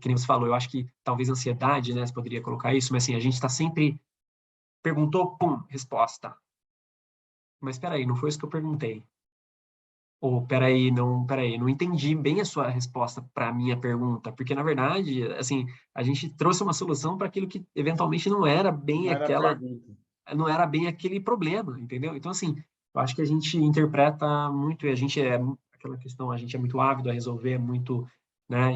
Speaker 2: que nem você falou, eu acho que talvez ansiedade, né, você poderia colocar isso, mas assim, a gente está sempre perguntou, pum, resposta. mas espera aí, não foi isso que eu perguntei. Ou, peraí, não entendi bem a sua resposta para a minha pergunta, porque, na verdade, assim, a gente trouxe uma solução para aquilo que, eventualmente,
Speaker 1: Não era a pergunta.
Speaker 2: não era bem aquele problema, entendeu? Então, assim, eu acho que a gente interpreta muito, e a gente aquela questão, a gente é muito ávido a resolver, é muito, né,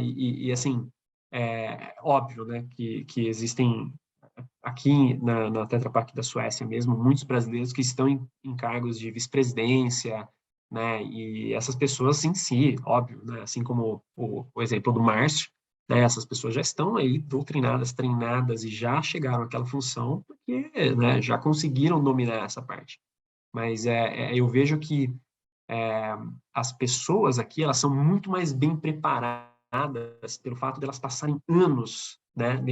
Speaker 2: assim, é óbvio, né, que existem aqui na Tetra Pak da Suécia mesmo, muitos brasileiros que estão em cargos de vice-presidência, né? E essas pessoas em si, óbvio, né? Assim como o exemplo do Márcio, né? Essas pessoas já estão aí doutrinadas, treinadas e já chegaram àquela função porque, né? Já conseguiram dominar essa parte. Mas eu vejo que é, as pessoas aqui, elas são muito mais bem preparadas pelo fato de elas passarem anos, né,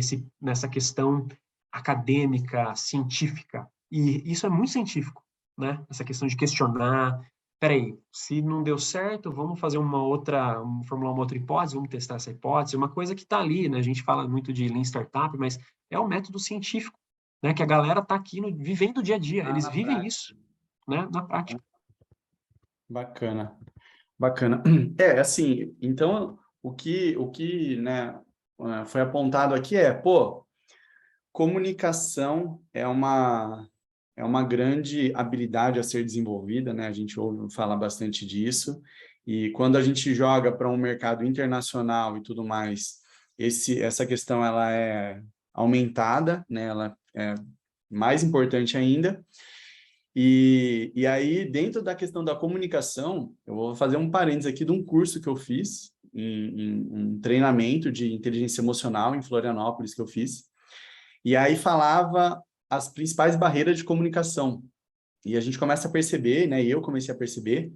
Speaker 2: nessa questão acadêmica, científica. E isso é muito científico, né? Essa questão de questionar, peraí, se não deu certo, vamos fazer formular uma outra hipótese, vamos testar essa hipótese, uma coisa que está ali, né? A gente fala muito de Lean Startup, mas é o método científico, né? Que a galera está aqui vivendo o dia a dia, eles
Speaker 1: Na
Speaker 2: vivem
Speaker 1: prática.
Speaker 2: isso, né? Na prática.
Speaker 1: Bacana, bacana. É, assim, então, né, foi apontado aqui pô, comunicação é uma grande habilidade a ser desenvolvida, né? A gente ouve falar bastante disso. E quando a gente joga para um mercado internacional e tudo mais, essa questão ela é aumentada, né? Ela é mais importante ainda. E aí, dentro da questão da comunicação, eu vou fazer um parênteses aqui de um curso que eu fiz, um treinamento de inteligência emocional em Florianópolis que eu fiz. E aí falava as principais barreiras de comunicação. E a gente começa a perceber, né? E eu comecei a perceber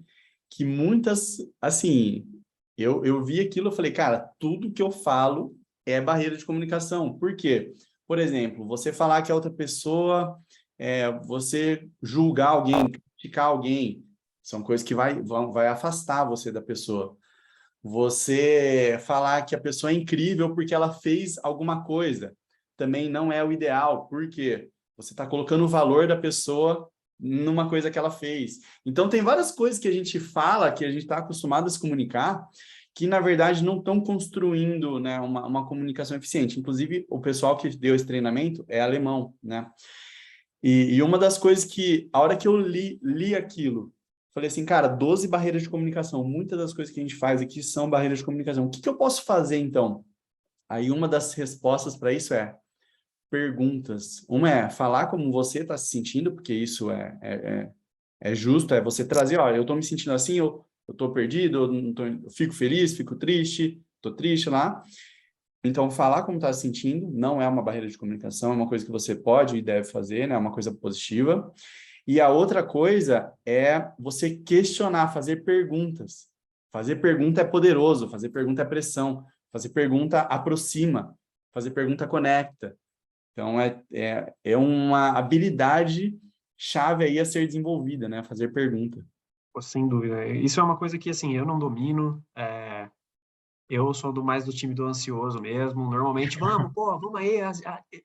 Speaker 1: que muitas, assim, eu vi aquilo, eu falei, cara, tudo que eu falo é barreira de comunicação. Por quê? Por exemplo, você falar que a outra pessoa, você julgar alguém, criticar alguém, são coisas que vai afastar você da pessoa. Você falar que a pessoa é incrível porque ela fez alguma coisa, também não é o ideal. Por quê? Você está colocando o valor da pessoa numa coisa que ela fez. Então, tem várias coisas que a gente fala, que a gente está acostumado a se comunicar, que, na verdade, não estão construindo, né, uma comunicação eficiente. Inclusive, o pessoal que deu esse treinamento é alemão, né? E uma das coisas que, a hora que eu li aquilo, falei assim, cara, 12 barreiras de comunicação. Muitas das coisas que a gente faz aqui são barreiras de comunicação. O que eu posso fazer, então? Aí uma das respostas para isso é perguntas. Uma é falar como você está se sentindo, porque isso é justo, é você trazer, ó, eu estou me sentindo assim, eu estou perdido, eu fico feliz, fico triste, estou triste lá. Então, falar como está se sentindo não é uma barreira de comunicação, é uma coisa que você pode e deve fazer, né? É uma coisa positiva. E a outra coisa é você questionar, fazer perguntas. Fazer pergunta é poderoso, fazer pergunta é pressão, fazer pergunta aproxima, fazer pergunta conecta. Então, é uma habilidade chave aí a ser desenvolvida, né? Fazer pergunta.
Speaker 2: Pô, sem dúvida. Isso é uma coisa que, assim, eu não domino. Eu sou mais do time do ansioso mesmo. Normalmente, vamos aí,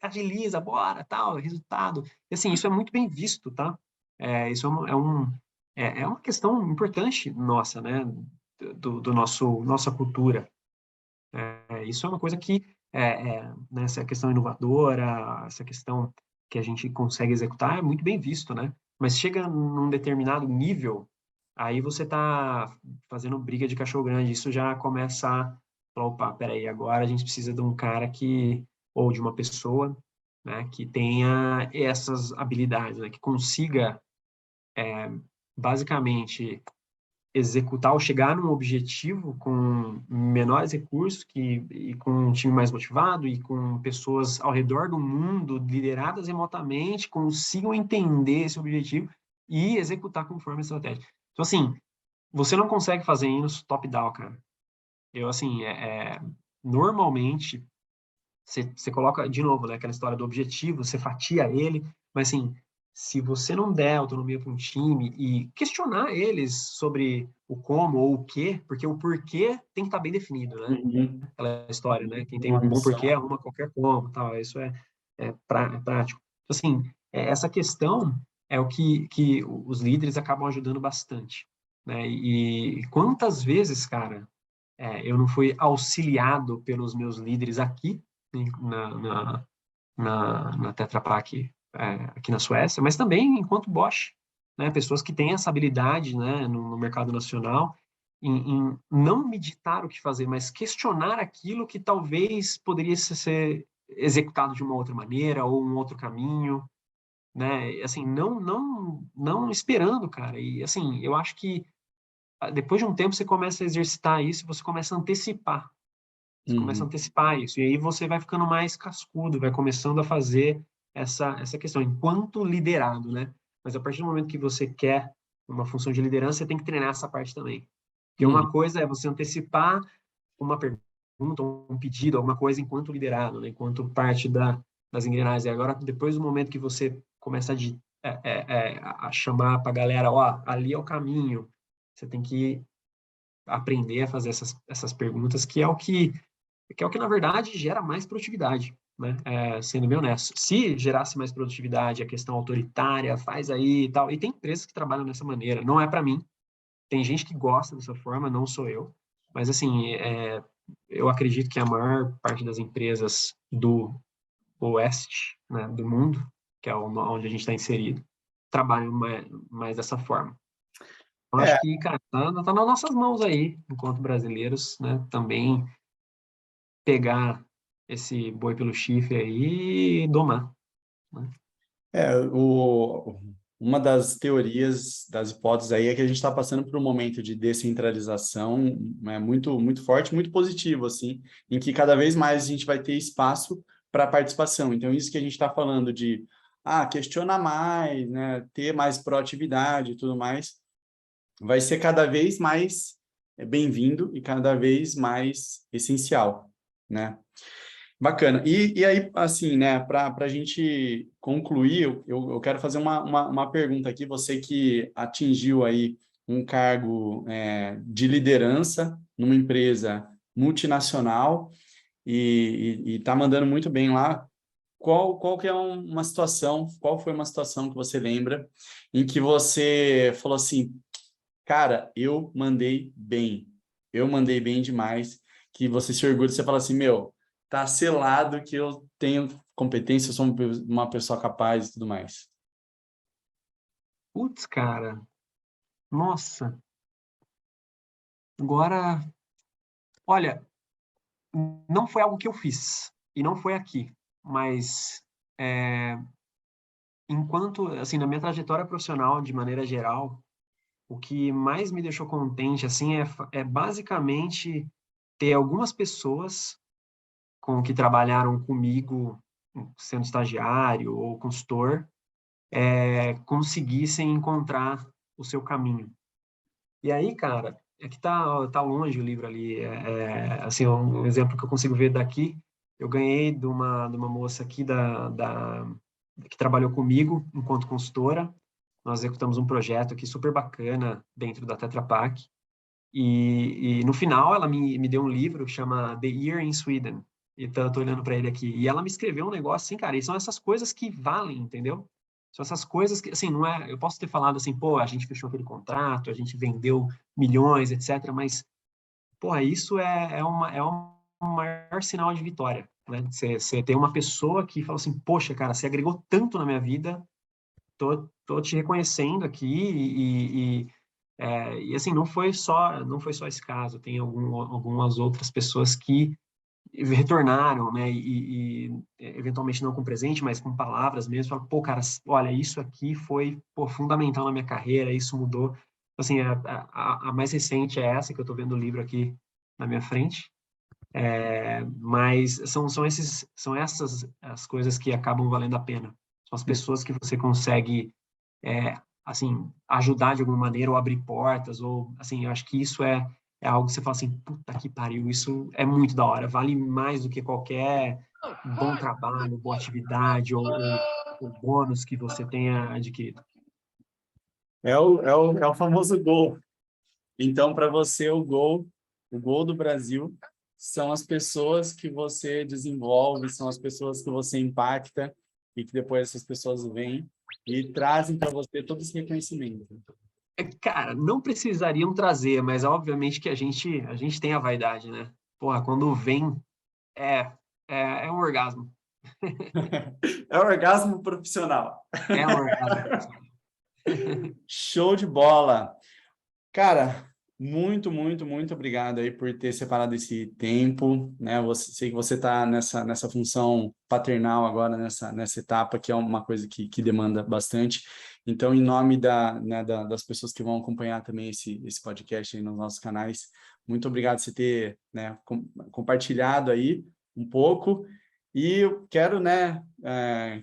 Speaker 2: agiliza, bora, tal, resultado. E, assim, isso é muito bem visto, tá? Isso é uma questão importante nossa, né? Do nossa cultura. Isso é uma coisa que, né, essa questão inovadora, essa questão que a gente consegue executar é muito bem visto, né? Mas chega num determinado nível, aí você está fazendo briga de cachorro grande, isso já começa a falar, opa, peraí, agora a gente precisa de um cara ou de uma pessoa, né, que tenha essas habilidades, né, que consiga, basicamente, executar ou chegar num objetivo com menores recursos e com um time mais motivado e com pessoas ao redor do mundo lideradas remotamente consigam entender esse objetivo e executar conforme a estratégia. Então, assim, você não consegue fazer isso top-down, cara. Eu, assim, normalmente, você coloca, de novo, né, aquela história do objetivo, você fatia ele, mas, assim, se você não der autonomia para um time e questionar eles sobre o como ou o quê, porque o porquê tem que estar bem definido, né?
Speaker 1: Uhum.
Speaker 2: Aquela história, né? Quem tem
Speaker 1: Uma
Speaker 2: um bom porquê
Speaker 1: missão.
Speaker 2: arruma qualquer como, tal. Isso é prático. Então, assim, essa questão é o que os líderes acabam ajudando bastante, né? E quantas vezes, cara, eu não fui auxiliado pelos meus líderes aqui na Tetra Pak, aqui na Suécia, mas também enquanto Bosch, né? Pessoas que têm essa habilidade, né, no mercado nacional em não me ditar o que fazer, mas questionar aquilo que talvez poderia ser executado de uma outra maneira ou um outro caminho, né? Assim, não esperando, cara. E assim, eu acho que depois de um tempo você começa a exercitar isso, você começa a antecipar. Você começa a
Speaker 1: Uhum.
Speaker 2: antecipar isso. E aí você vai ficando mais cascudo, vai começando a fazer essa questão, enquanto liderado, né? Mas a partir do momento que você quer uma função de liderança, você tem que treinar essa parte também. Porque
Speaker 1: Uhum.
Speaker 2: uma coisa é você antecipar uma pergunta, um pedido, alguma coisa enquanto liderado, né? Enquanto parte das engrenagens. E agora, depois do momento que você começa a chamar para a galera, ó, ali é o caminho, você tem que aprender a fazer essas perguntas, que é o que, na verdade, gera mais produtividade, né? Sendo bem honesto. Se gerasse mais produtividade, a questão autoritária, faz aí e tal, e tem empresas que trabalham dessa maneira, não é para mim, tem gente que gosta dessa forma, não sou eu, mas, assim, eu acredito que a maior parte das empresas do oeste, né, do mundo, que é onde a gente está inserido, trabalham mais dessa forma. Eu
Speaker 1: É,
Speaker 2: acho que, cara, tá nas nossas mãos aí, enquanto brasileiros, né, também pegar esse boi pelo chifre aí e domar, né?
Speaker 1: uma das teorias, das hipóteses aí é que a gente está passando por um momento de descentralização, né, muito, muito forte, muito positivo, assim, em que cada vez mais a gente vai ter espaço para participação. Então, isso que a gente está falando de questionar mais, né, ter mais proatividade e tudo mais, vai ser cada vez mais bem-vindo e cada vez mais essencial, né? Bacana. E aí, assim, né, para a gente concluir, eu quero fazer uma pergunta aqui. Você que atingiu aí um cargo de liderança numa empresa multinacional e está mandando muito bem lá, qual que é uma situação, qual foi uma situação que você lembra em que você falou assim, cara, eu mandei bem demais, que você se orgulha, você fala assim, meu, tá selado que eu tenho competência, eu sou uma pessoa capaz e tudo mais.
Speaker 2: Putz, cara, nossa, agora, olha, não foi algo que eu fiz, e não foi aqui, mas é, enquanto, assim, na minha trajetória profissional, de maneira geral, o que mais me deixou contente, assim, é basicamente ter algumas pessoas com que trabalharam comigo, sendo estagiário ou consultor, conseguissem encontrar o seu caminho. E aí, cara, é que tá longe o livro ali. Assim, um exemplo que eu consigo ver daqui, eu ganhei de uma moça aqui que trabalhou comigo enquanto consultora. Nós executamos um projeto aqui super bacana dentro da Tetra Pak. E no final ela me deu um livro que chama The Year in Sweden. Então eu tô olhando para ele aqui. E ela me escreveu um negócio assim, cara, e são essas coisas que valem, entendeu? São essas coisas que, assim, não é. Eu posso ter falado assim, pô, a gente fechou aquele contrato, a gente vendeu milhões, etc. Mas, pô, isso é um maior sinal de vitória, né? Você tem uma pessoa que fala assim, poxa, cara, você agregou tanto na minha vida, tô te reconhecendo aqui e assim, não foi só esse caso, tem algumas outras pessoas que retornaram, né, e eventualmente não com presente, mas com palavras mesmo, falam, pô, cara, olha, isso aqui foi, pô, fundamental na minha carreira, isso mudou. Assim, a mais recente é essa, que eu tô vendo o livro aqui na minha frente, mas são essas as coisas que acabam valendo a pena. São as pessoas que você consegue assim, ajudar de alguma maneira, ou abrir portas, ou, assim, eu acho que isso é algo que você fala assim, puta que pariu, isso é muito da hora, vale mais do que qualquer bom trabalho, boa atividade, ou bônus que você tenha adquirido.
Speaker 1: É o famoso gol. Então, para você, o gol do Brasil são as pessoas que você desenvolve, são as pessoas que você impacta e que depois essas pessoas vêm e trazem para você todo esse reconhecimento?
Speaker 2: Cara, não precisariam trazer, mas obviamente que a gente tem a vaidade, né? Porra, quando vem, é, é um orgasmo.
Speaker 1: É o orgasmo profissional.
Speaker 2: É um orgasmo profissional.
Speaker 1: Show de bola! Cara, muito, muito, muito obrigado aí por ter separado esse tempo, né? Sei que você está nessa função paternal agora, nessa etapa, que é uma coisa que demanda bastante. Então, em nome das pessoas que vão acompanhar também esse podcast aí nos nossos canais, muito obrigado por você ter, né, compartilhado aí um pouco. E eu quero, né,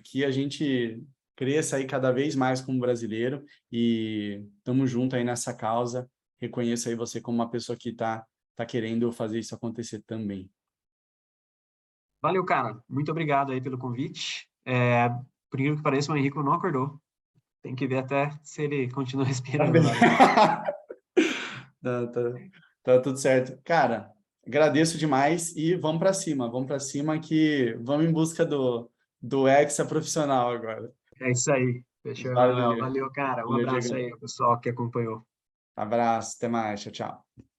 Speaker 1: que a gente cresça aí cada vez mais como brasileiro e estamos juntos aí nessa causa. Reconheço aí você como uma pessoa que tá querendo fazer isso acontecer também.
Speaker 2: Valeu, cara. Muito obrigado aí pelo convite. Por incrível que pareça, o Henrique não acordou. Tem que ver até se ele continua
Speaker 1: Tá
Speaker 2: respirando lá.
Speaker 1: beleza. Tá, tá, tá tudo certo. Cara, agradeço demais e vamos para cima que vamos em busca do Hexa profissional agora.
Speaker 2: É isso aí. Fechou, Emanuel.
Speaker 1: Valeu,
Speaker 2: Valeu, cara. Um
Speaker 1: valeu,
Speaker 2: abraço
Speaker 1: Diego.
Speaker 2: aí, ao pessoal que acompanhou.
Speaker 1: Abraço, até mais, tchau, tchau.